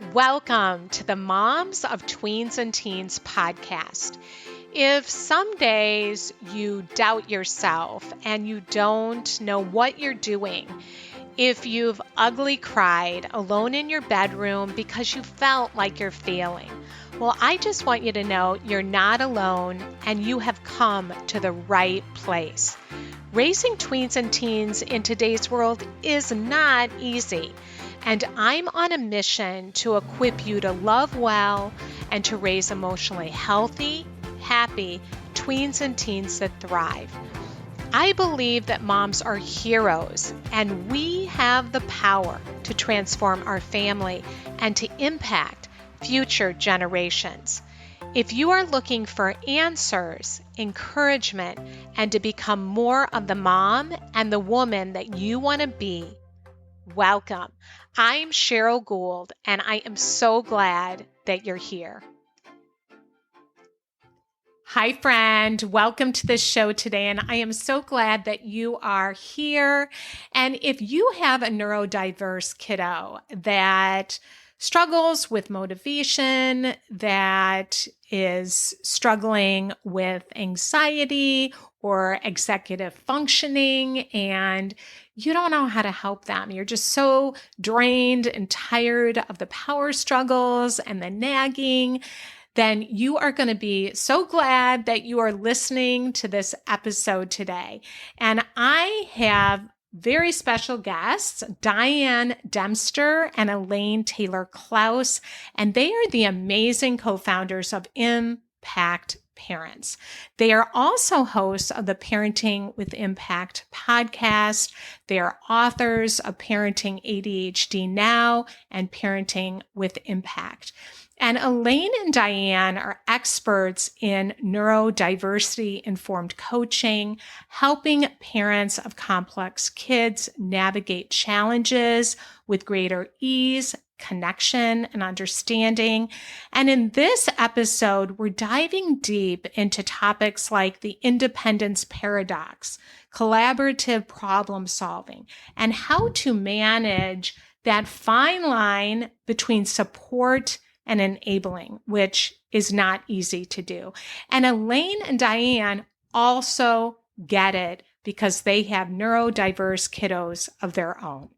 Welcome to the Moms of Tweens and Teens podcast. If some days you doubt yourself and you don't know what you're doing, if you've ugly cried alone in your bedroom because you felt like you're failing, well, I just want you to know you're not alone and you have come to the right place. Raising tweens and teens in today's world is not easy. And I'm on a mission to equip you to love well and to raise emotionally healthy, happy tweens and teens that thrive. I believe that moms are heroes and we have the power to transform our family and to impact future generations. If you are looking for answers, encouragement, and to become more of the mom and the woman that you want to be, welcome. I'm Cheryl Gould, and I am so glad that you're here. Hi, friend. Welcome to the show today, and I am so glad that you are here. And if you have a neurodiverse kiddo that struggles with motivation, that is struggling with anxiety or executive functioning, and you don't know how to help them, you're just so drained and tired of the power struggles and the nagging, then you are going to be so glad that you are listening to this episode today. And I have very special guests, Diane Dempster and Elaine Taylor-Klaus, and they are the amazing co-founders of Impact Parents. They are also hosts of the Parenting with Impact podcast. They are authors of Parenting ADHD Now and Parenting with Impact. And Elaine and Diane are experts in neurodiversity-informed coaching, helping parents of complex kids navigate challenges with greater ease, connection, and understanding. And in this episode, we're diving deep into topics like the independence paradox, collaborative problem solving, and how to manage that fine line between support and enabling, which is not easy to do. And Elaine and Diane also get it because they have neurodiverse kiddos of their own.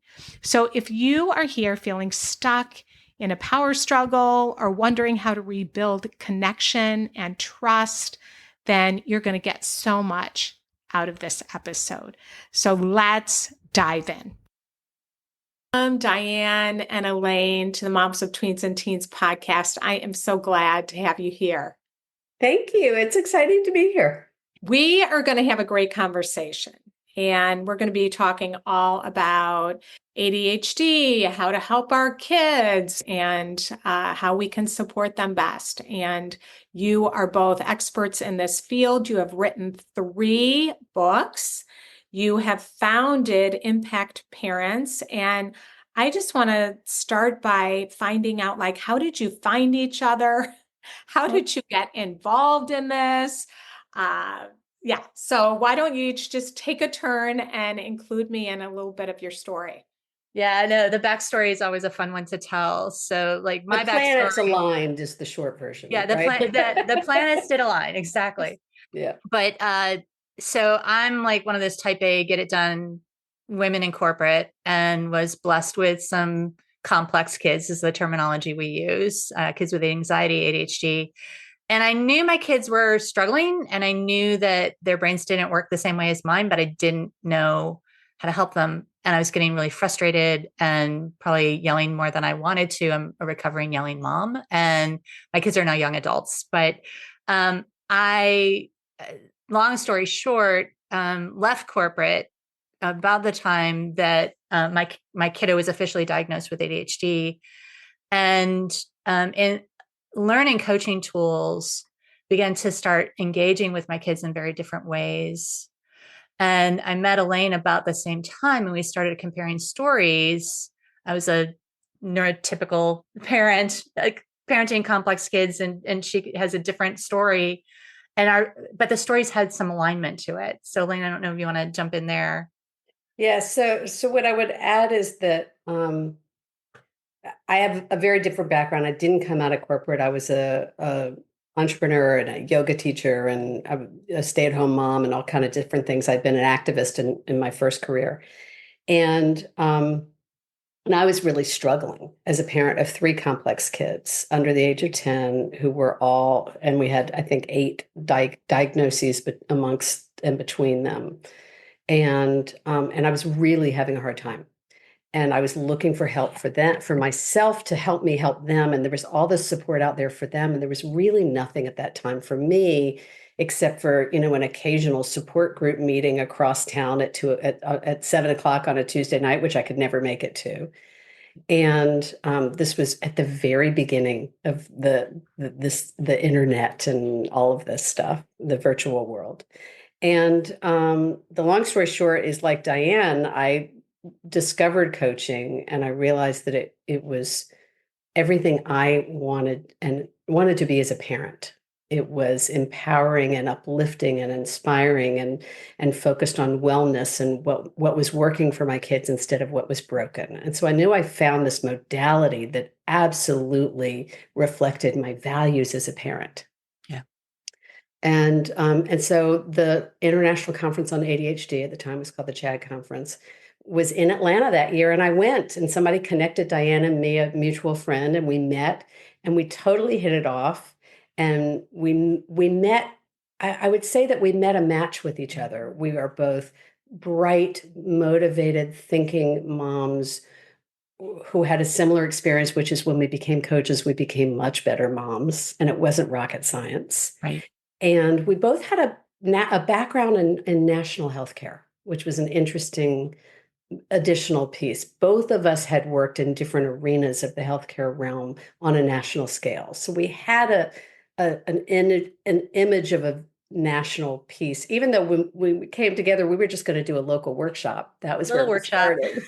So if you are here feeling stuck in a power struggle or wondering how to rebuild connection and trust, then you're going to get so much out of this episode. So let's dive in. Diane and Elaine to the Moms of Tweens and Teens podcast. I am so glad to have you here. Thank you. It's exciting to be here. We are going to have a great conversation, and we're going to be talking all about ADHD, how to help our kids, and how we can support them best. And you are both experts in this field. You have written 3 books. You have founded Impact Parents, and I just want to start by finding out, like, how did you find each other? How did you get involved in this? So why don't you each just take a turn and include me in a little bit of your story? Yeah, no, the backstory is always a fun one to tell. So, like, my the planets aligned is the short version. Yeah, the planets did align, exactly. Yeah, but so I'm like one of those type A, get it done women in corporate, and was blessed with some complex kids, is the terminology we use, kids with anxiety, ADHD. And I knew my kids were struggling, and I knew that their brains didn't work the same way as mine, but I didn't know how to help them. And I was getting really frustrated and probably yelling more than I wanted to. I'm a recovering yelling mom, and my kids are now young adults. But long story short, left corporate about the time that my kiddo was officially diagnosed with ADHD, and in learning coaching tools, began to start engaging with my kids in very different ways. And I met Elaine about the same time, and we started comparing stories. I was a neurotypical parent, parenting complex kids, and she has a different story. But the stories had some alignment to it. So, Elaine, I don't know if you want to jump in there. Yeah. So what I would add is that I I have a very different background. I didn't come out of corporate. I was a entrepreneur and a yoga teacher and a stay-at-home mom and all kind of different things. I'd been an activist in my first career. And I was really struggling as a parent of three complex kids under the age of 10 who were all, and we had, I think, 8 diagnoses amongst and between them. And I was really having a hard time. And I was looking for help for myself to help me help them. And there was all this support out there for them. And there was really nothing at that time for me, except for, an occasional support group meeting across town at 7 o'clock on a Tuesday night, which I could never make it to. And this was at the very beginning of the internet and all of this stuff, the virtual world. And the long story short is, like Diane, I discovered coaching and I realized that it was everything I wanted to be as a parent. It was empowering and uplifting and inspiring and focused on wellness and what was working for my kids instead of what was broken. And so I knew I found this modality that absolutely reflected my values as a parent. Yeah. And so the International Conference on ADHD, at the time was called the CHAD Conference, was in Atlanta that year. And I went, and somebody connected Diane and me, a mutual friend, and we met and we totally hit it off. And we met, I would say that we met a match with each other. We are both bright, motivated, thinking moms who had a similar experience, which is when we became coaches, we became much better moms, and it wasn't rocket science. Right. And we both had a background in national healthcare, which was an interesting additional piece. Both of us had worked in different arenas of the healthcare realm on a national scale. So we had an image of a national piece. Even though when we came together, we were just going to do a local workshap. That was where it started.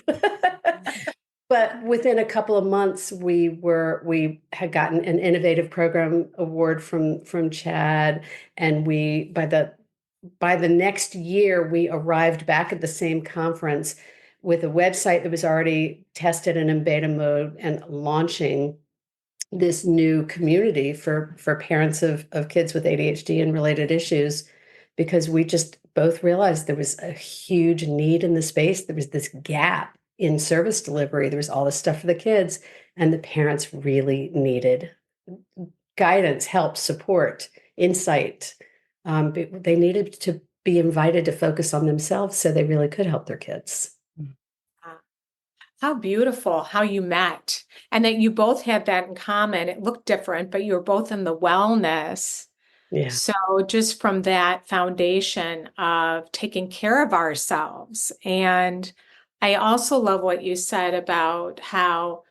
But within a couple of months, we had gotten an innovative program award from CHAD, and by the next year, we arrived back at the same conference with a website that was already tested and in beta mode and launching this new community for parents of kids with ADHD and related issues, because we just both realized there was a huge need in the space. There was this gap in service delivery. There was all this stuff for the kids, and the parents really needed guidance, help, support, insight. They needed to be invited to focus on themselves so they really could help their kids. How beautiful how you met, and that you both had that in common. It looked different, but you were both in the wellness. Yeah. So just from that foundation of taking care of ourselves. And I also love what you said about how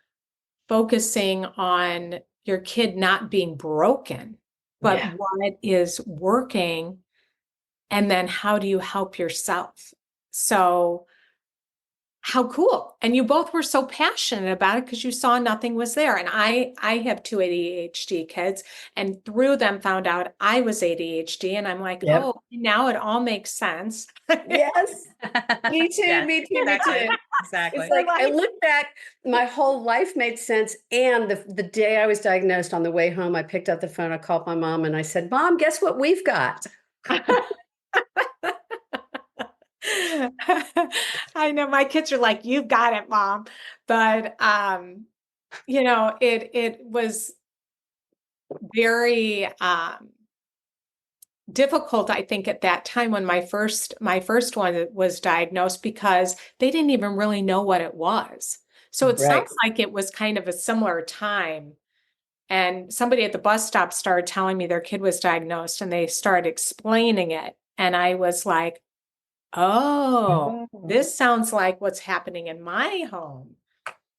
focusing on your kid not being broken, but what is working, and then how do you help yourself? So how cool. And you both were so passionate about it because you saw nothing was there. And I have 2 ADHD kids, and through them found out I was ADHD. And I'm like, oh, now it all makes sense. Yes. Me too. Yeah, me too. exactly. Me too. Exactly. It's like I look back, my whole life made sense. And the day I was diagnosed, on the way home, I picked up the phone, I called my mom and I said, Mom, guess what we've got? I know my kids are like, you've got it, Mom. But, it was very difficult, I think, at that time when my first one was diagnosed, because they didn't even really know what it was. So it sounds like it was kind of a similar time. And somebody at the bus stop started telling me their kid was diagnosed, and they started explaining it. And I was like, oh, this sounds like what's happening in my home.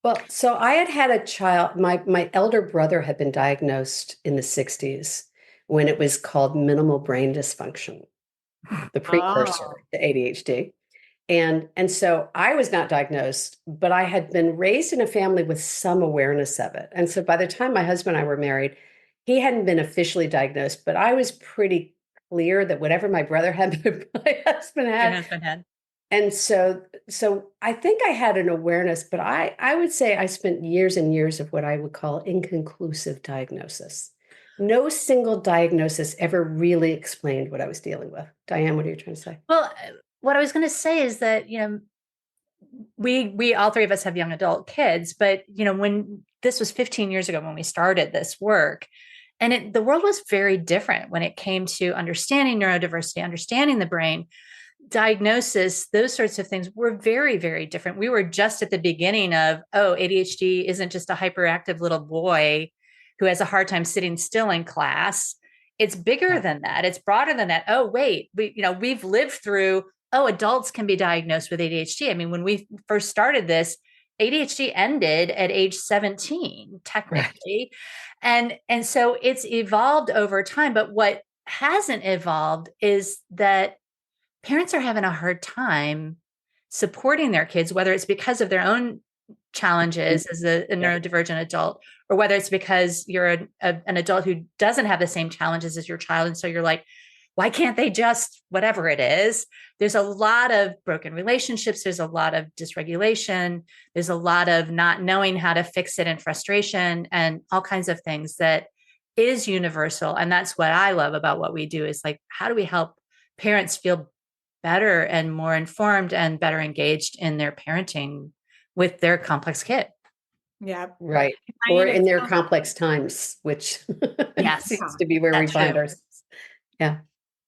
Well, so I had a child, my elder brother had been diagnosed in the 60s when it was called minimal brain dysfunction, the precursor to ADHD. And so I was not diagnosed, but I had been raised in a family with some awareness of it. And so by the time my husband and I were married, he hadn't been officially diagnosed, but I was pretty clear that whatever my brother had, my husband had. Your husband had. And so I think I had an awareness, but I would say I spent years and years of what I would call inconclusive diagnosis. No single diagnosis ever really explained what I was dealing with. Diane, what are you trying to say? Well, what I was going to say is that, we all three of us have young adult kids, but when this was 15 years ago when we started this work, and the world was very different when it came to understanding neurodiversity, understanding the brain, diagnosis, those sorts of things were very, very different. We were just at the beginning of, ADHD isn't just a hyperactive little boy who has a hard time sitting still in class. It's bigger than that. It's broader than that. Oh, wait, we've lived through, adults can be diagnosed with ADHD. I mean, when we first started this, ADHD ended at age 17, technically. Right. And so it's evolved over time. But what hasn't evolved is that parents are having a hard time supporting their kids, whether it's because of their own challenges as a neurodivergent adult, or whether it's because you're an adult who doesn't have the same challenges as your child. And so you're like, why can't they just whatever it is? There's a lot of broken relationships. There's a lot of dysregulation. There's a lot of not knowing how to fix it and frustration and all kinds of things that is universal. And that's what I love about what we do is like, how do we help parents feel better and more informed and better engaged in their parenting with their complex kid? Yeah. Right. Or in their complex times, which seems to be where we find ourselves. Yeah.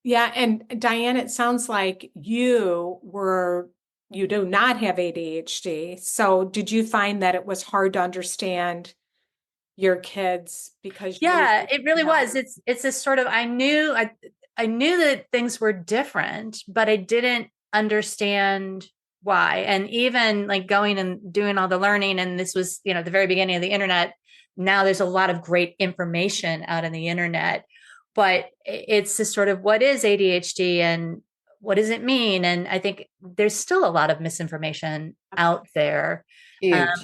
Yeah. And Diane, it sounds like you do not have ADHD. So did you find that it was hard to understand your kids because it really was. It's this sort of, I knew that things were different, but I didn't understand why. And even like going and doing all the learning, and this was, the very beginning of the internet. Now there's a lot of great information out on the internet, but it's this sort of, what is ADHD and what does it mean? And I think there's still a lot of misinformation out there,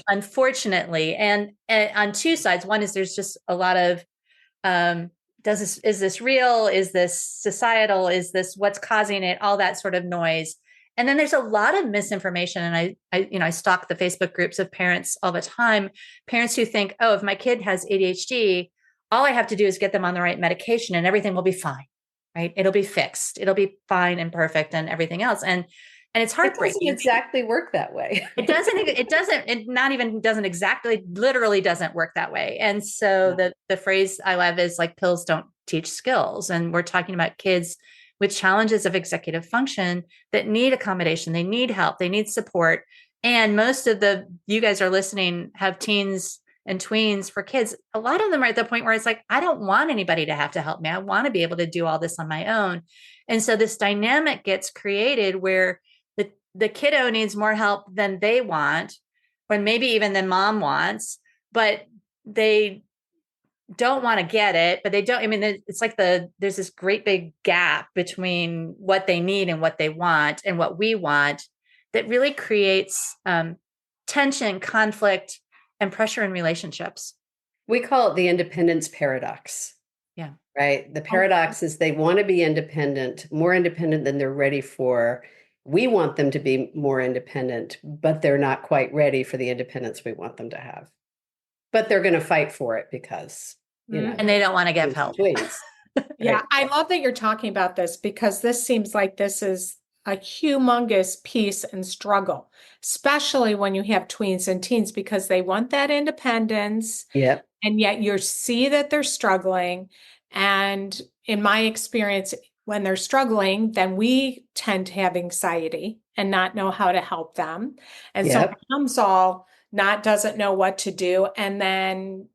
unfortunately. And on two sides, one is there's just a lot of, is this real? Is this societal? Is this what's causing it? All that sort of noise. And then there's a lot of misinformation. And I stalk the Facebook groups of parents all the time, parents who think, if my kid has ADHD, all I have to do is get them on the right medication and everything will be fine, right? It'll be fixed. It'll be fine and perfect and everything else. And it's heartbreaking. It doesn't exactly work that way. It literally doesn't work that way. And so the phrase I love is like, pills don't teach skills. And we're talking about kids with challenges of executive function that need accommodation. They need help. They need support. And most of you guys are listening, have teens and tweens for kids. A lot of them are at the point where it's like, I don't want anybody to have to help me. I want to be able to do all this on my own. And so this dynamic gets created where the kiddo needs more help than they want, or maybe even than mom wants, but they don't want to get it, but they don't. I mean, it's like there's this great big gap between what they need and what they want and what we want that really creates tension, conflict, and pressure in relationships. We call it the independence paradox. Yeah. Right. The paradox is they want to be independent, more independent than they're ready for. We want them to be more independent, but they're not quite ready for the independence we want them to have. But they're going to fight for it because, and they don't want to give help. Yeah. I love that you're talking about this because this seems like this is a humongous piece and struggle, especially when you have tweens and teens, because they want that independence. Yep. And yet you see that they're struggling. And in my experience, when they're struggling, then we tend to have anxiety and not know how to help them. And so mom's doesn't know what to do. And then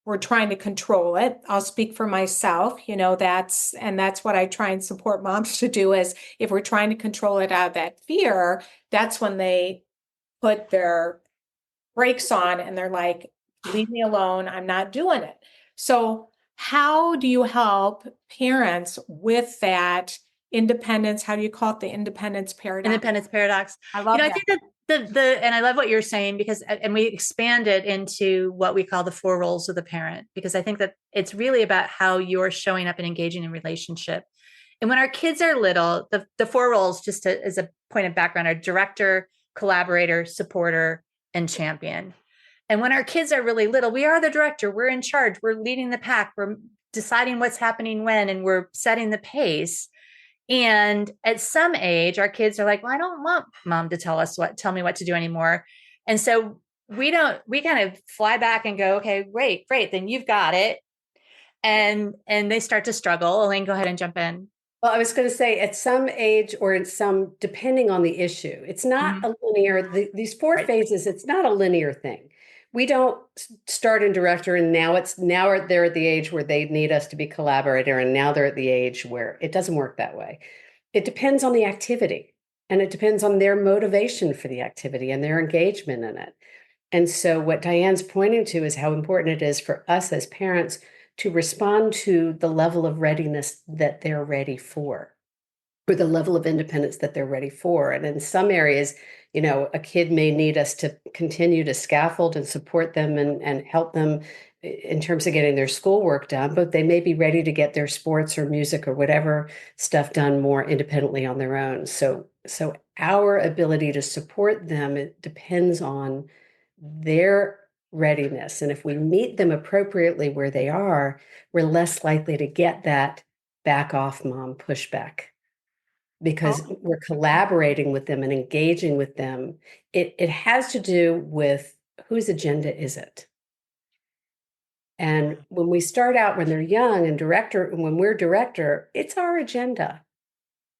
we're trying to control it. I'll speak for myself, that's what I try and support moms to do is if we're trying to control it out of that fear, that's when they put their brakes on and they're like, leave me alone. I'm not doing it. So how do you help parents with that independence? How do you call it? The independence paradox? Independence paradox. I love that. I think that and I love what you're saying because we expand it into what we call the 4 roles of the parent, because I think that it's really about how you're showing up and engaging in relationship. And when our kids are little, the four roles, just as a point of background, are director, collaborator, supporter, and champion. And when our kids are really little, we are the director, we're in charge, we're leading the pack, we're deciding what's happening when, and we're setting the pace. And at some age, our kids are like, well, I don't want mom to tell me what to do anymore. And so we kind of fly back and go, okay, great, then you've got it. And they start to struggle. Elaine, go ahead and jump in. Well, I was going to say at some age or in some, depending on the issue, it's not a linear, these four phases, it's not a linear thing. We don't start in director and now they're at the age where they need us to be collaborator. And now they're at the age where it doesn't work that way. It depends on the activity and it depends on their motivation for the activity and their engagement in it. And so what Diane's pointing to is how important it is for us as parents to respond to the level of readiness that they're ready for, or the level of independence that they're ready for. And in some areas, a kid may need us to continue to scaffold and support them and help them in terms of getting their schoolwork done, but they may be ready to get their sports or music or whatever stuff done more independently on their own. So our ability to support them, it depends on their readiness. And if we meet them appropriately where they are, we're less likely to get that back off mom pushback because we're collaborating with them and engaging with them. It has to do with whose agenda is it? And when we start out when they're young and when we're director, it's our agenda,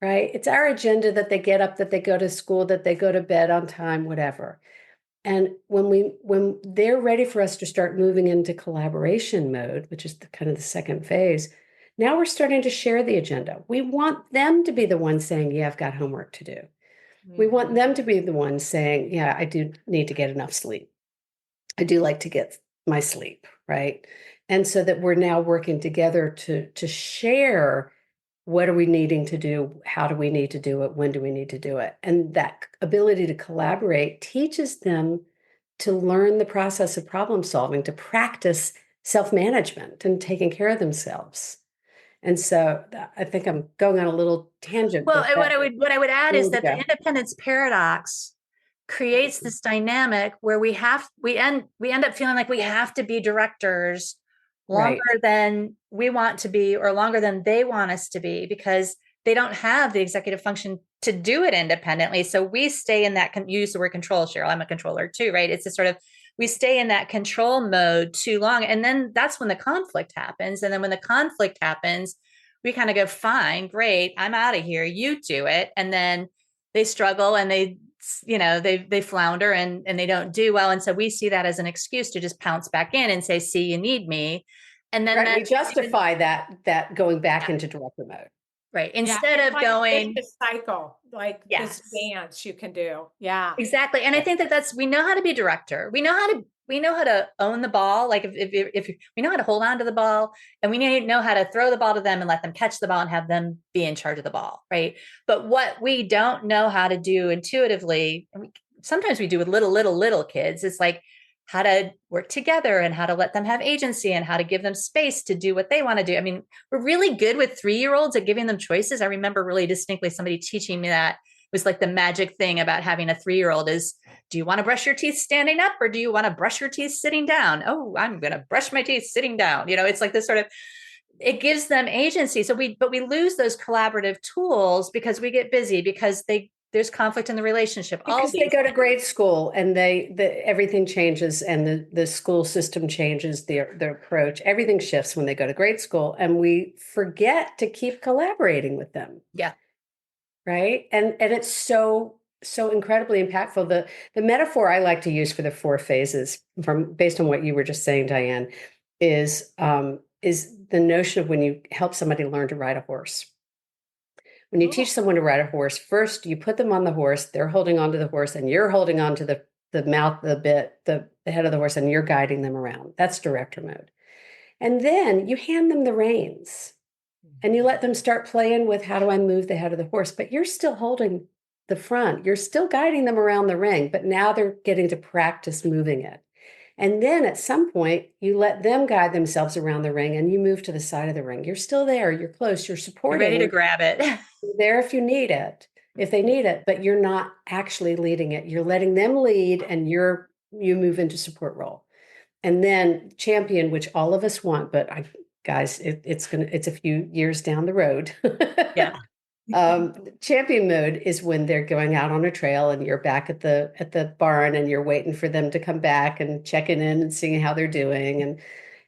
right? It's our agenda that they get up, that they go to school, that they go to bed on time, whatever. And when they're ready for us to start moving into collaboration mode, which is kind of the second phase, now we're starting to share the agenda. We want them to be the ones saying, yeah, I've got homework to do. We want them to be the ones saying, yeah, I do need to get enough sleep. I do like to get my sleep, right? And so that we're now working together to share what are we needing to do? How do we need to do it? When do we need to do it? And that ability to collaborate teaches them to learn the process of problem solving, to practice self-management and taking care of themselves. And so I think I'm going on a little tangent. Well, what I would add is that the independence paradox creates this dynamic where we end up feeling like we have to be directors longer than we want to be or longer than they want us to be because they don't have the executive function to do it independently. So we stay in that, use the word control, Cheryl, I'm a controller too, right? It's a sort of, we stay in that control mode too long. And then that's when the conflict happens. And then when the conflict happens, we kind of go, fine, great, I'm out of here, you do it. And then they struggle and they flounder and they don't do well. And so we see that as an excuse to just pounce back in and say, see, you need me. And then we justify that going back into director mode. Right. Instead of going this cycle, like this dance you can do. Yeah, exactly. And I think we know how to be director. We know how to own the ball. Like if we know how to hold on to the ball and we know how to throw the ball to them and let them catch the ball and have them be in charge of the ball. Right. But what we don't know how to do intuitively, and sometimes we do with little kids, it's like how to work together and how to let them have agency and how to give them space to do what they want to do. I mean, we're really good with 3-year-olds at giving them choices. I remember really distinctly somebody teaching me that. It was like the magic thing about having a 3-year-old is, do you want to brush your teeth standing up or do you want to brush your teeth sitting down? Oh, I'm going to brush my teeth sitting down. It's like this sort of, it gives them agency. But we lose those collaborative tools because we get busy, because there's conflict in the relationship. Because they go to grade school and everything changes and the school system changes, their approach, everything shifts when they go to grade school and we forget to keep collaborating with them. Yeah. Right. And it's so incredibly impactful. The metaphor I like to use for the 4 phases based on what you were just saying, Diane, is the notion of when you help somebody learn to ride a horse. When you teach someone to ride a horse, first you put them on the horse, they're holding onto the horse and you're holding onto the mouth, the bit, the head of the horse, and you're guiding them around. That's director mode. And then you hand them the reins and you let them start playing with how do I move the head of the horse, but you're still holding the front. You're still guiding them around the ring, but now they're getting to practice moving it. And then at some point, you let them guide themselves around the ring and you move to the side of the ring. You're still there, you're close, you're You're supporting. ready to grab it. You're there if you need it, if they need it, but you're not actually leading it. You're letting them lead and you move into support role. And then champion, which all of us want, but guys, it's a few years down the road. Yeah. Champion mode is when they're going out on a trail and you're back at the barn and you're waiting for them to come back and checking in and seeing how they're doing.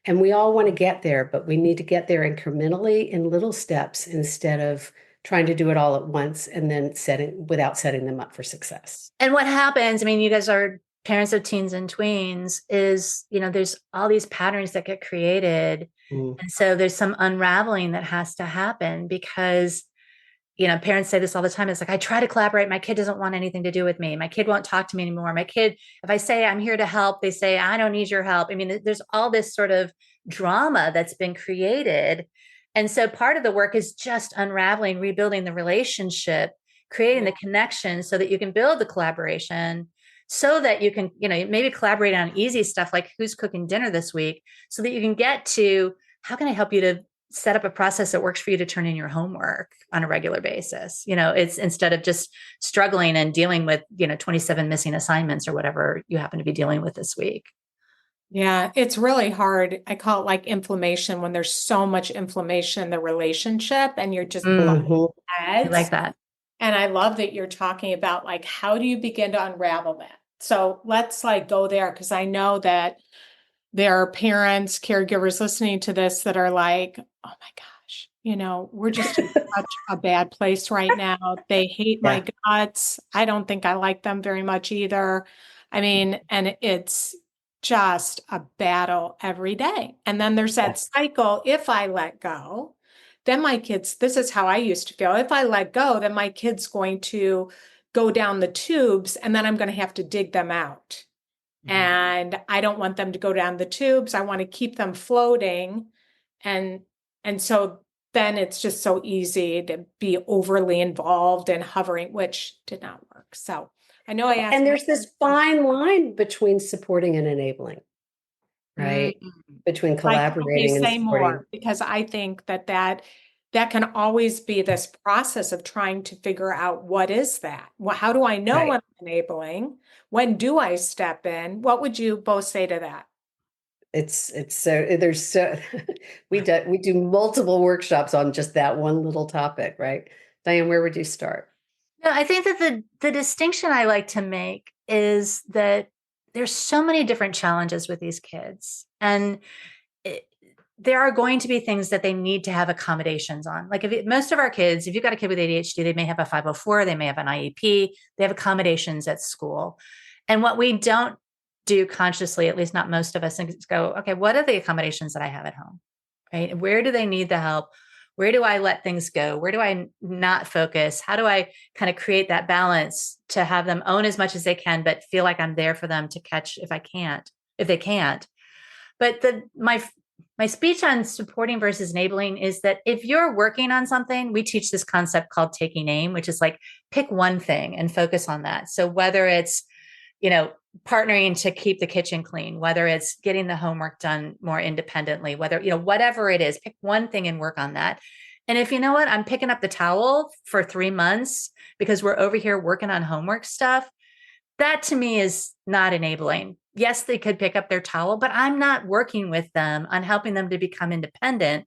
And we all want to get there, but we need to get there incrementally in little steps instead of trying to do it all at once and then without setting them up for success. And what happens, I mean, you guys are parents of teens and tweens, is, there's all these patterns that get created. And so there's some unraveling that has to happen because, parents say this all the time. It's like, I try to collaborate. My kid doesn't want anything to do with me. My kid won't talk to me anymore. My kid, if I say I'm here to help, they say, I don't need your help. I mean, there's all this sort of drama that's been created. And so part of the work is just unraveling, rebuilding the relationship, creating the connection so that you can build the collaboration, so that you can, maybe collaborate on easy stuff like who's cooking dinner this week, so that you can get to how can I help you to set up a process that works for you to turn in your homework on a regular basis. It's instead of just struggling and dealing with, 27 missing assignments or whatever you happen to be dealing with this week. Yeah, it's really hard. I call it like inflammation when there's so much inflammation in the relationship and you're just butting heads. I like that. And I love that you're talking about like, how do you begin to unravel that? So let's like go there, because I know that there are parents, caregivers listening to this that are like, oh my gosh, we're just in such a bad place right now. They hate my guts. I don't think I like them very much either. I mean, and it's just a battle every day. And then there's that cycle. If I let go, then my kids, this is how I used to feel. If I let go, then my kid's going to go down the tubes and then I'm going to have to dig them out. And I don't want them to go down the tubes. I want to keep them floating. And so then it's just so easy to be overly involved and hovering, which did not work. So I know I asked. And there's this fine line between supporting and enabling, right? Between collaborating and say supporting. More, because I think that can always be this process of trying to figure out what is that? How do I know when I'm enabling? When do I step in? What would you both say to that? We do multiple workshops on just that one little topic, right? Diane, where would you start? No, I think that the distinction I like to make is that there's so many different challenges with these kids, and there are going to be things that they need to have accommodations on. Like most of our kids, if you've got a kid with ADHD, they may have a 504, they may have an IEP, they have accommodations at school. And what we don't do consciously, at least not most of us, is go, okay, what are the accommodations that I have at home, right? Where do they need the help? Where do I let things go? Where do I not focus? How do I kind of create that balance to have them own as much as they can, but feel like I'm there for them to catch if they can't. But my speech on supporting versus enabling is that if you're working on something, we teach this concept called taking aim, which is like pick one thing and focus on that. So whether it's, partnering to keep the kitchen clean, whether it's getting the homework done more independently, whether, whatever it is, pick one thing and work on that. And if I'm picking up the towel for 3 months because we're over here working on homework stuff, that to me is not enabling. Yes, they could pick up their towel, but I'm not working with them on helping them to become independent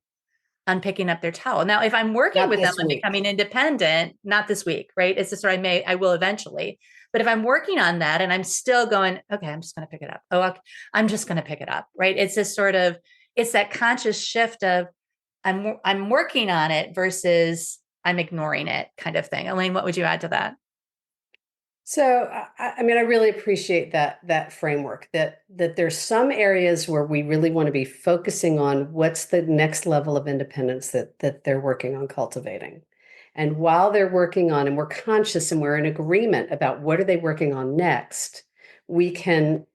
on picking up their towel. Now, if I'm working with them on becoming independent, not this week, right? It's just, I will eventually. But if I'm working on that and I'm still going, okay, I'm just going to pick it up. Oh, okay, I'm just going to pick it up, right? It's this it's that conscious shift of I'm working on it versus I'm ignoring it kind of thing. Elaine, what would you add to that? So, I mean, I really appreciate that framework, that there's some areas where we really want to be focusing on what's the next level of independence that they're working on cultivating. And while they're working on, and we're conscious and we're in agreement about what are they working on next, we can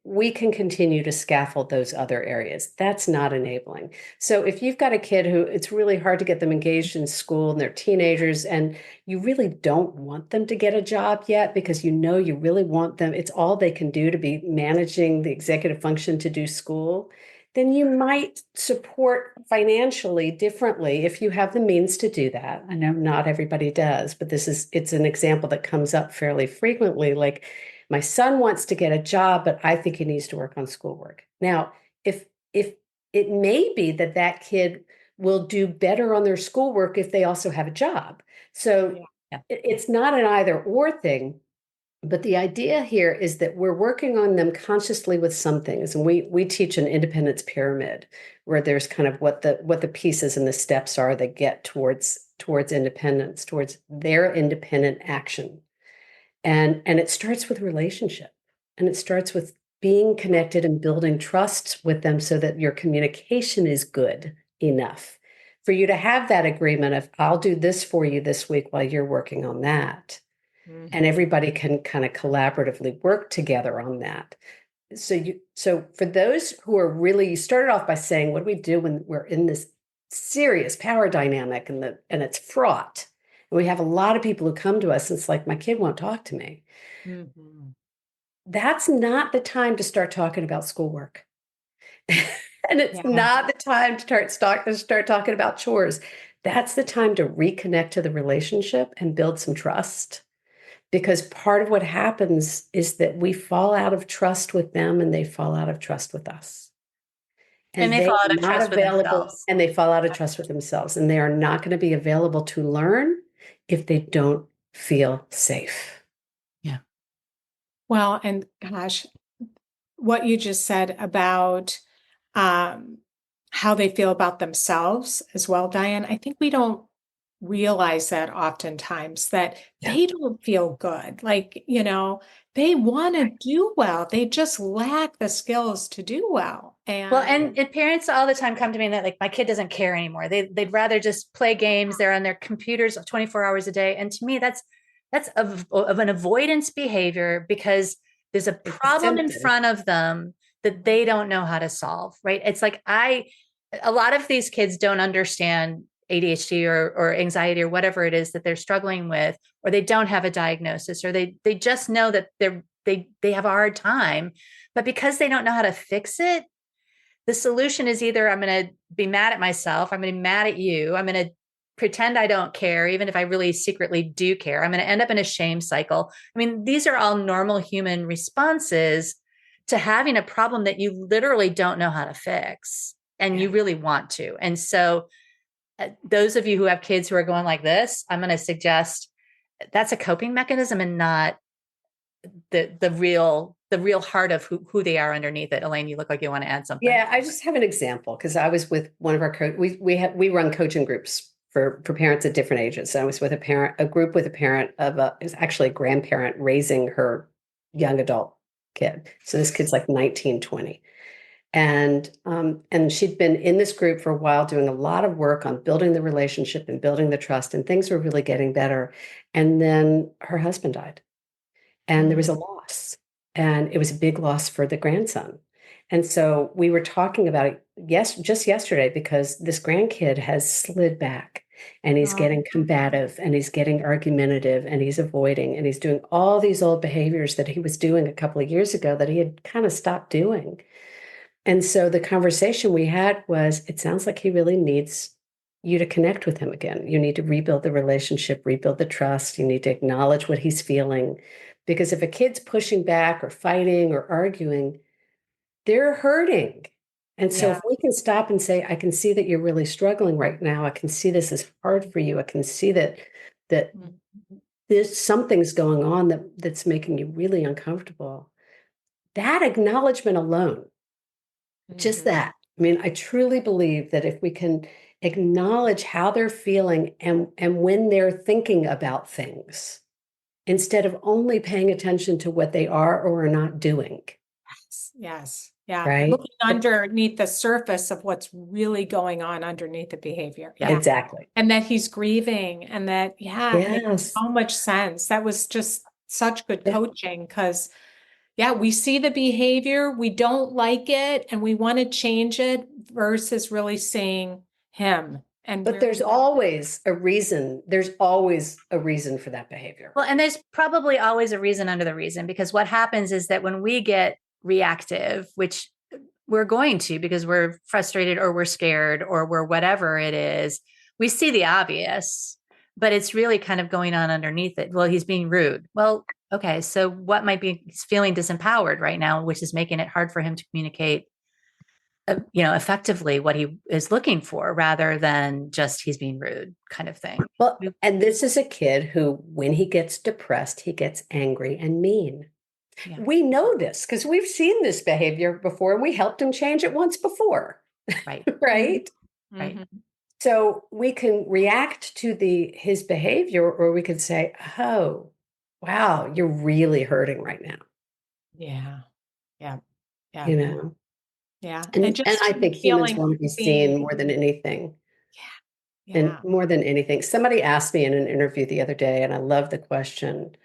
continue to scaffold those other areas. That's not enabling. So if you've got a kid who it's really hard to get them engaged in school and they're teenagers and you really don't want them to get a job yet because you really want them, it's all they can do to be managing the executive function to do school, then you might support financially differently if you have the means to do that. I know not everybody does, but it's an example that comes up fairly frequently. Like, my son wants to get a job, but I think he needs to work on schoolwork. Now, if it may be that that kid will do better on their schoolwork if they also have a job. So it's not an either or thing. But the idea here is that we're working on them consciously with some things. And we teach an independence pyramid where there's kind of what the pieces and the steps are that get towards independence, towards their independent action. And it starts with relationship. And it starts with being connected and building trust with them so that your communication is good enough for you to have that agreement of, I'll do this for you this week while you're working on that. And everybody can kind of collaboratively work together on that. So for those who are really, you started off by saying, what do we do when we're in this serious power dynamic and it's fraught? And we have a lot of people who come to us and it's like, my kid won't talk to me. Mm-hmm. That's not the time to start talking about schoolwork. And it's not the time to start talking about chores. That's the time to reconnect to the relationship and build some trust. Because part of what happens is that we fall out of trust with them and they fall out of trust with us. And they fall out of trust with themselves. And they fall out of trust with themselves. And they are not going to be available to learn if they don't feel safe. Yeah. Well, and gosh, what you just said about how they feel about themselves as well, Diane, I think we don't realize that oftentimes that they don't feel good. Like, they want to do well. They just lack the skills to do well. And parents all the time come to me and they're like, my kid doesn't care anymore. They'd rather just play games. They're on their computers 24 hours a day. And to me, that's of an avoidance behavior because there's a problem in front of them that they don't know how to solve, right? It's like a lot of these kids don't understand ADHD or anxiety or whatever it is that they're struggling with, or they don't have a diagnosis, or they just know that they have a hard time, but because they don't know how to fix it, the solution is either I'm going to be mad at myself, I'm going to be mad at you, I'm going to pretend I don't care, even if I really secretly do care. I'm going to end up in a shame cycle. I mean, these are all normal human responses to having a problem that you literally don't know how to fix, and you really want to. And so those of you who have kids who are going like this, I'm going to suggest that's a coping mechanism and not the real heart of who they are underneath it. Elaine, you look like you want to add something. Yeah, I just have an example because I was with one of our we run coaching groups for parents at different ages. I was with a group with a parent is actually a grandparent raising her young adult kid. So this kid's like 19, 20. And she'd been in this group for a while, doing a lot of work on building the relationship and building the trust, and things were really getting better. And then her husband died, and there was a loss, and it was a big loss for the grandson. And so we were talking about it just yesterday, because this grandkid has slid back, and he's getting combative, and he's getting argumentative, and he's avoiding, and he's doing all these old behaviors that he was doing a couple of years ago that he had kind of stopped doing. And so the conversation we had was, it sounds like he really needs you to connect with him again. You need to rebuild the relationship, rebuild the trust. You need to acknowledge what he's feeling. Because if a kid's pushing back or fighting or arguing, they're hurting. And so if we can stop and say, I can see that you're really struggling right now. I can see this is hard for you. I can see that there's something's going on that's making you really uncomfortable. That acknowledgement alone, just that. I mean, I truly believe that if we can acknowledge how they're feeling and when they're thinking about things, instead of only paying attention to what they are or are not doing. Yes. Yeah. Right. Looking underneath the surface of what's really going on underneath the behavior. Yeah. Exactly. And that he's grieving, and that, it makes so much sense. That was just such good coaching, because Yeah, we see the behavior, we don't like it, and we want to change it versus really seeing him. And But there's always a reason. There's always a reason for that behavior. Well, and there's probably always a reason under the reason, because what happens is that when we get reactive, which we're going to because we're frustrated or we're scared or we're whatever it is, we see the obvious, but it's really kind of going on underneath it. Well, he's being rude. Well, okay, so what might be, he's feeling disempowered right now, which is making it hard for him to communicate effectively what he is looking for, rather than just he's being rude kind of thing. Well, and this is a kid who, when he gets depressed, he gets angry and mean. Yeah. We know this because we've seen this behavior before. We helped him change it once before. Right. Right. Mm-hmm. Right. So we can react to his behavior, or we could say, oh, wow, you're really hurting right now. Yeah. Yeah. Yeah. You know? Yeah. And I think humans want to be seen more than anything. Yeah. And more than anything. Somebody asked me in an interview the other day, and I love the question,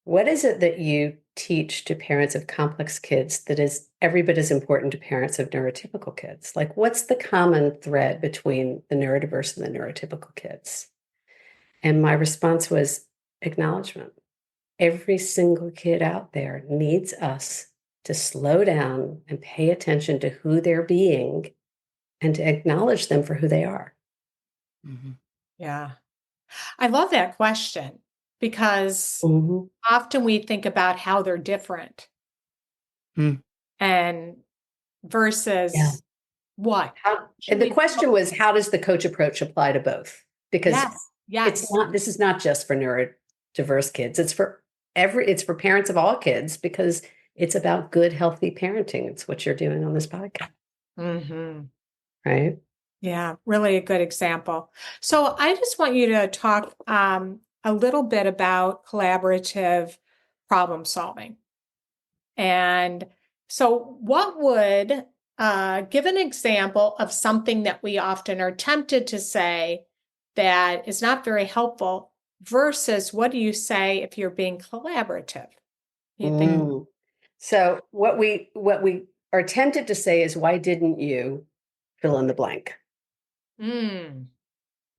what is it that you teach to parents of complex kids that is every bit as important to parents of neurotypical kids? Like, what's the common thread between the neurodiverse and the neurotypical kids? And my response was acknowledgement. Every single kid out there needs us to slow down and pay attention to who they're being and to acknowledge them for who they are. Mm-hmm. Yeah. I love that question because often we think about how they're different and versus what. And the question was, how does the coach approach apply to both? Because this is not just for neurodiverse kids. It's for parents of all kids, because it's about good, healthy parenting. It's what you're doing on this podcast. Mm-hmm. Right? Yeah, really a good example. So I just want you to talk a little bit about collaborative problem solving. And so what would give an example of something that we often are tempted to say that is not very helpful versus what do you say if you're being collaborative? You think? So what we are tempted to say is, why didn't you fill in the blank? Right?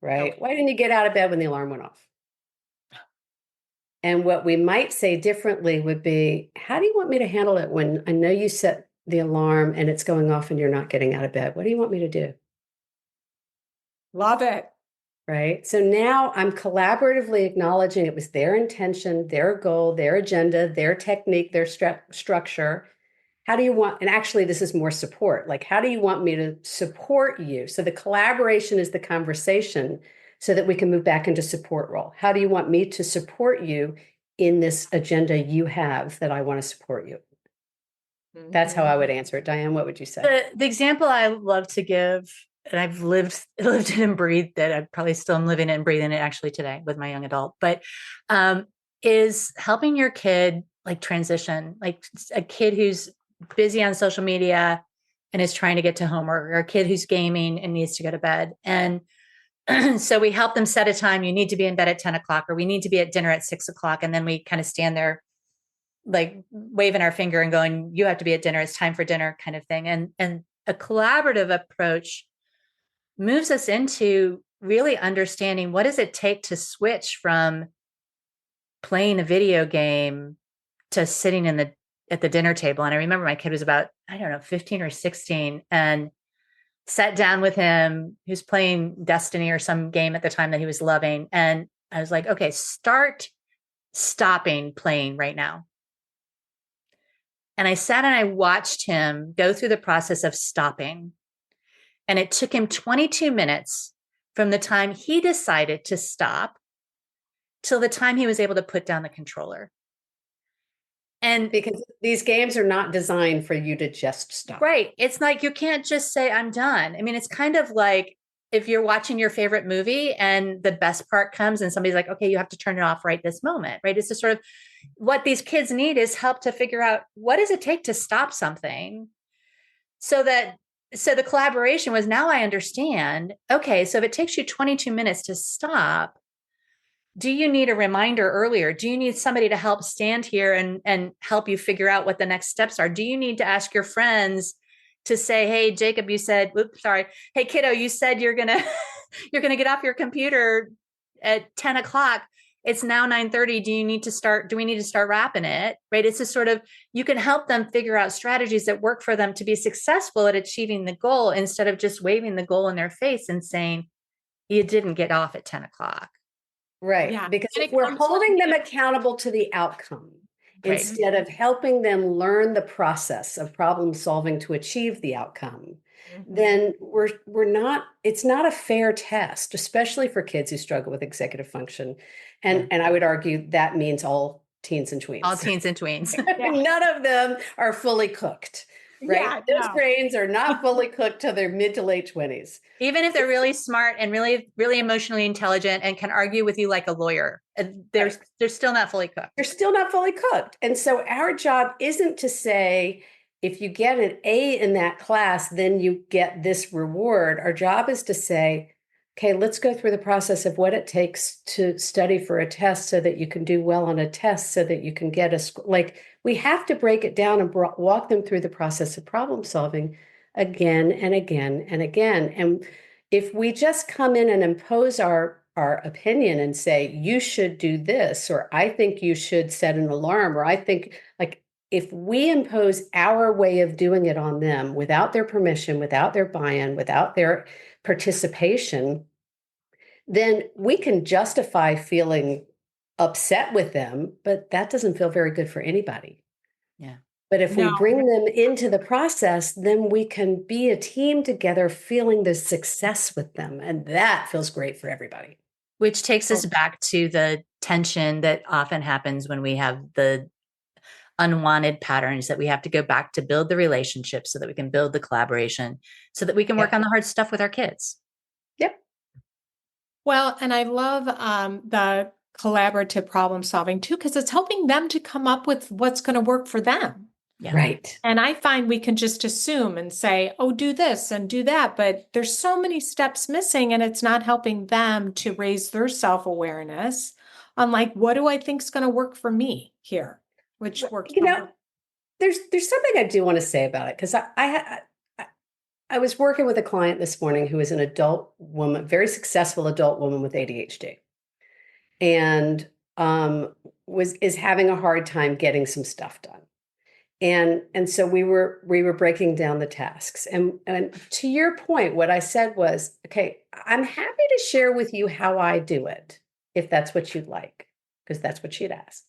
Okay. Why didn't you get out of bed when the alarm went off? And what we might say differently would be, how do you want me to handle it when I know you set the alarm and it's going off and you're not getting out of bed? What do you want me to do? Love it. Right? So now I'm collaboratively acknowledging it was their intention, their goal, their agenda, their technique, their structure. How do you want, and actually this is more support, like, how do you want me to support you? So the collaboration is the conversation so that we can move back into support role. How do you want me to support you in this agenda you have that I want to support you? That's how I would answer it. Diane, what would you say? The example I love to give, and I've lived it and breathed it, I probably still am living it and breathing it actually today with my young adult, but is helping your kid like transition, like a kid who's busy on social media and is trying to get to homework, or a kid who's gaming and needs to go to bed. And so we help them set a time. You need to be in bed at 10 o'clock, or we need to be at dinner at 6 o'clock. And then we kind of stand there like waving our finger and going, you have to be at dinner. It's time for dinner kind of thing. And a collaborative approach moves us into really understanding what does it take to switch from playing a video game to sitting at the dinner table. And I remember my kid was about, 15 or 16, and sat down with him, who's playing Destiny or some game at the time that he was loving. And I was like, okay, stopping playing right now. And I sat and I watched him go through the process of stopping. And it took him 22 minutes from the time he decided to stop till the time he was able to put down the controller. And because these games are not designed for you to just stop. Right. It's like, you can't just say, I'm done. I mean, it's kind of like if you're watching your favorite movie and the best part comes and somebody's like, okay, you have to turn it off right this moment, right? It's just sort of what these kids need is help to figure out, what does it take to stop something? So the collaboration was, now I understand, okay, so if it takes you 22 minutes to stop, do you need a reminder earlier? Do you need somebody to help stand here and help you figure out what the next steps are? Do you need to ask your friends to say, hey, Jacob, you said, oops, sorry. Hey, kiddo, you said you're going to, you're going to get off your computer at 10 o'clock. It's now 9:30. Do we need to start wrapping it? Right. It's just sort of, you can help them figure out strategies that work for them to be successful at achieving the goal, instead of just waving the goal in their face and saying, you didn't get off at 10 o'clock. Right. Yeah. Because And if it we're comes holding with- them accountable to the outcome, Right. instead of helping them learn the process of problem solving to achieve the outcome, then we're not, it's not a fair test, especially for kids who struggle with executive function. And I would argue that means all teens and tweens. All teens and tweens. None of them are fully cooked, right? Yeah, Those no. brains are not fully cooked till they're mid to late 20s. Even if they're really smart and really, really emotionally intelligent and can argue with you like a lawyer, they're still not fully cooked. They're still not fully cooked. And so our job isn't to say, if you get an A in that class, then you get this reward. Our job is to say, okay, let's go through the process of what it takes to study for a test so that you can do well on a test, so that you can get like, we have to break it down and walk them through the process of problem solving again and again and again. And if we just come in and impose our opinion and say, you should do this, or I think you should set an alarm, or I think, like, if we impose our way of doing it on them without their permission, without their buy-in, without their participation, then we can justify feeling upset with them, but that doesn't feel very good for anybody. Yeah. But if we No. bring them into the process, then we can be a team together, feeling the success with them. And that feels great for everybody. Which takes us back to the tension that often happens when we have the unwanted patterns, that we have to go back to build the relationship so that we can build the collaboration, so that we can work on the hard stuff with our kids. Yep. Well, and I love the collaborative problem solving too, because it's helping them to come up with what's going to work for them. Yeah. Right. And I find we can just assume and say, oh, do this and do that. But there's so many steps missing, and it's not helping them to raise their self-awareness on, like, what do I think is going to work for me here? Which works. You know, there's something I do want to say about it, because I was working with a client this morning who is an adult woman, very successful adult woman with ADHD, and is having a hard time getting some stuff done. And so we were breaking down the tasks. And to your point, what I said was, okay, I'm happy to share with you how I do it, if that's what you'd like, because that's what she'd asked.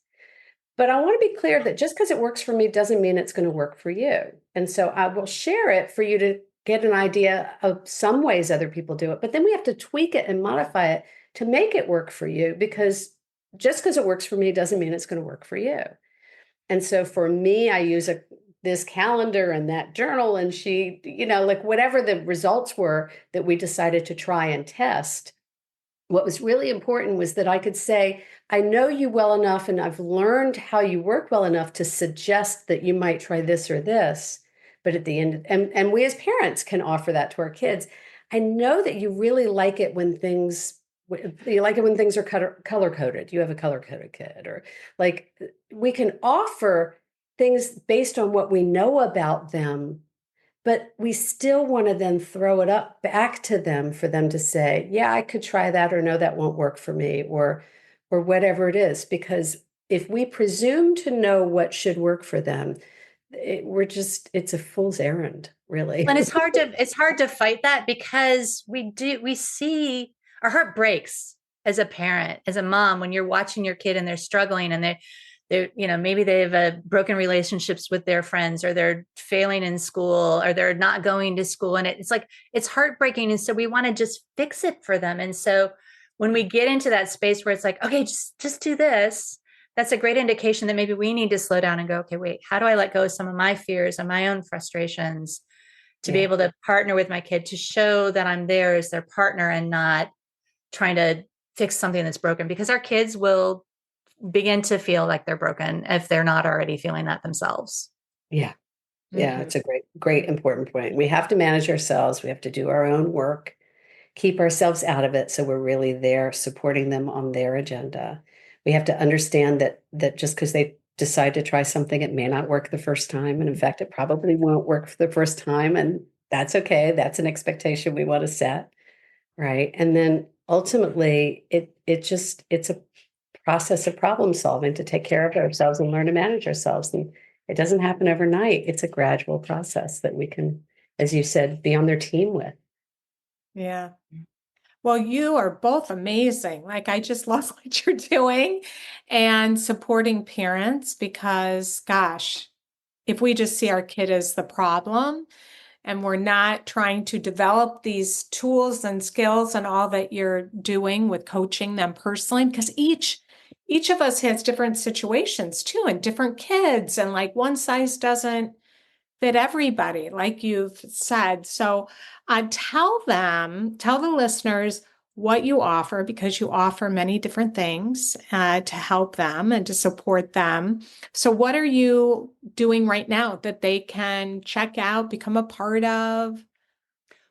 But I want to be clear that just because it works for me doesn't mean it's going to work for you. And so I will share it for you to get an idea of some ways other people do it. But then we have to tweak it and modify it to make it work for you, because just because it works for me doesn't mean it's going to work for you. And so for me, I use this calendar and that journal, and she, like, whatever the results were that we decided to try and test, what was really important was that I could say, I know you well enough, and I've learned how you work well enough to suggest that you might try this or this. But at the end, and we as parents can offer that to our kids. I know that you really like it when things are color coded. You have a color coded kid, or, like, we can offer things based on what we know about them, but we still want to then throw it up back to them for them to say, yeah, I could try that, or no, that won't work for me, or whatever it is. Because if we presume to know what should work for them, it's a fool's errand, really. And it's hard to fight that, because we see, our heart breaks as a parent, as a mom, when you're watching your kid and they're struggling, and they're maybe they have broken relationships with their friends, or they're failing in school, or they're not going to school. And it's like, it's heartbreaking. And so we want to just fix it for them. And so when we get into that space where it's like, okay, just do this, that's a great indication that maybe we need to slow down and go, okay, wait, how do I let go of some of my fears and my own frustrations to be able to partner with my kid, to show that I'm there as their partner and not trying to fix something that's broken? Because our kids will begin to feel like they're broken if they're not already feeling that themselves. Yeah. Yeah. It's a great, important point. We have to manage ourselves. We have to do our own work. keep ourselves out of it. So we're really there supporting them on their agenda. We have to understand that just because they decide to try something, it may not work the first time. And in fact, it probably won't work for the first time. And that's okay. That's an expectation we want to set. Right. And then ultimately it's a process of problem solving to take care of ourselves and learn to manage ourselves. And it doesn't happen overnight. It's a gradual process that we can, as you said, be on their team with. Yeah. Well, you are both amazing. Like, I just love what you're doing and supporting parents because, gosh, if we just see our kid as the problem and we're not trying to develop these tools and skills and all that you're doing with coaching them personally, because each of us has different situations too, and different kids, and like one size doesn't fit everybody, like you've said. So tell the listeners what you offer, because you offer many different things to help them and to support them. So what are you doing right now that they can check out, become a part of?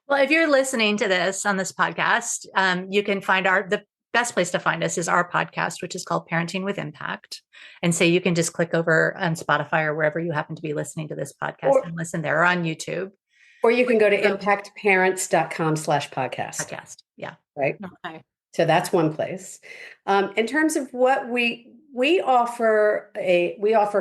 Well, if you're listening to this on this podcast, you can find the best place to find us is our podcast, which is called Parenting with Impact. And so you can just click over on Spotify or wherever you happen to be listening to this podcast and listen there, or on YouTube. Or you can go to impactparents.com/podcast. Yeah. Right. Okay. So that's one place. In terms of what we offer a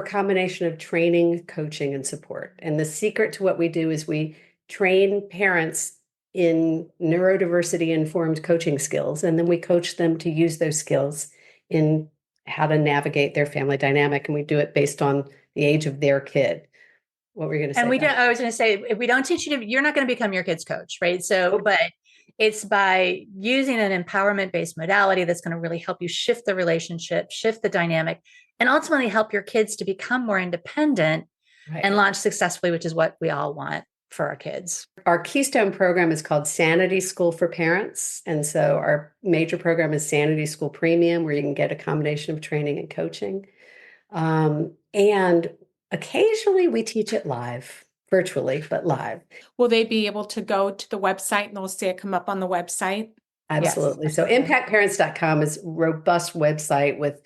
combination of training, coaching, and support. And the secret to what we do is we train parents in neurodiversity-informed coaching skills, and then we coach them to use those skills in how to navigate their family dynamic. And we do it based on the age of their kid. What were you going to say? And I was going to say, if we don't teach you you're not going to become your kid's coach, right? So, but it's by using an empowerment-based modality that's going to really help you shift the relationship, shift the dynamic, and ultimately help your kids to become more independent and launch successfully, which is what we all want for our kids. Our Keystone program is called Sanity School for Parents. And so our major program is Sanity School Premium, where you can get a combination of training and coaching. And occasionally we teach it live, virtually, but live. Will they be able to go to the website and they'll see it come up on the website? Absolutely. Yes. So impactparents.com is a robust website with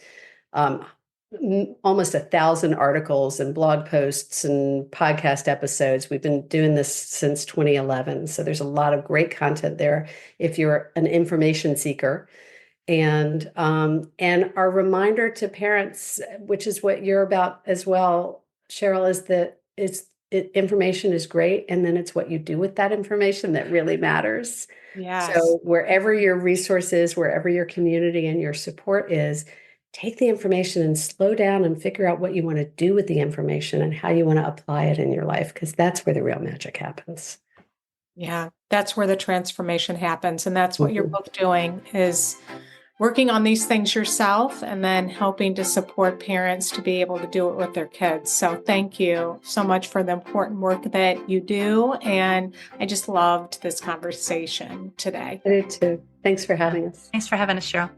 almost 1,000 articles and blog posts and podcast episodes. We've been doing this since 2011. So there's a lot of great content there if you're an information seeker. And our reminder to parents, which is what you're about as well, Cheryl, is that information is great. And then it's what you do with that information that really matters. Yes. So wherever your resource is, wherever your community and your support is, take the information and slow down and figure out what you want to do with the information and how you want to apply it in your life, because that's where the real magic happens. Yeah, that's where the transformation happens. And that's what you're both doing, is working on these things yourself and then helping to support parents to be able to do it with their kids. So thank you so much for the important work that you do. And I just loved this conversation today. I do too. Thanks for having us. Thanks for having us, Cheryl.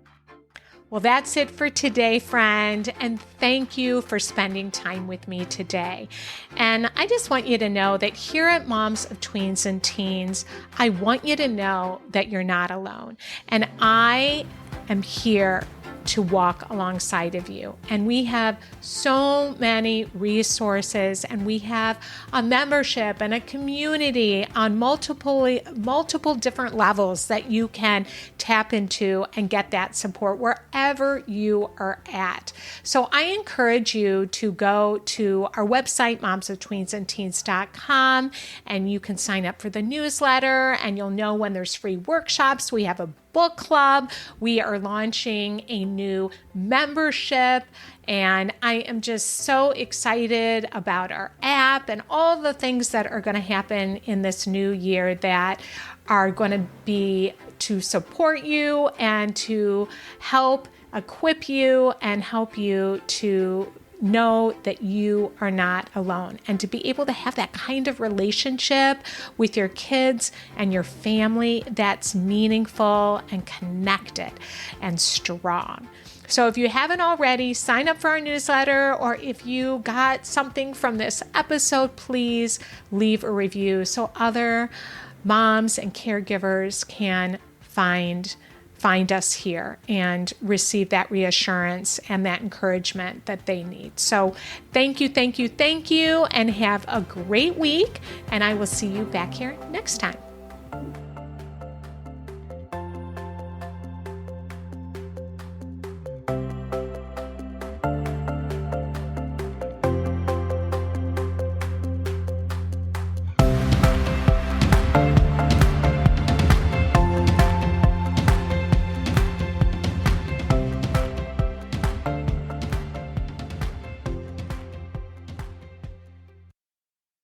Well, that's it for today, friend. And thank you for spending time with me today. And I just want you to know that here at Moms of Tweens and Teens, I want you to know that you're not alone. And I am here to walk alongside of you. And we have so many resources, and we have a membership and a community on multiple different levels that you can tap into and get that support wherever you are at. So I encourage you to go to our website, momsoftweensandteens.com, and you can sign up for the newsletter, and you'll know when there's free workshops. We have a book club. We are launching a new membership, and I am just so excited about our app and all the things that are going to happen in this new year that are going to be to support you and to help equip you and help you to know that you are not alone, and to be able to have that kind of relationship with your kids and your family that's meaningful and connected and strong. So if you haven't already, sign up for our newsletter, or if you got something from this episode, please leave a review so other moms and caregivers can find us here and receive that reassurance and that encouragement that they need. So thank you, and have a great week. And I will see you back here next time.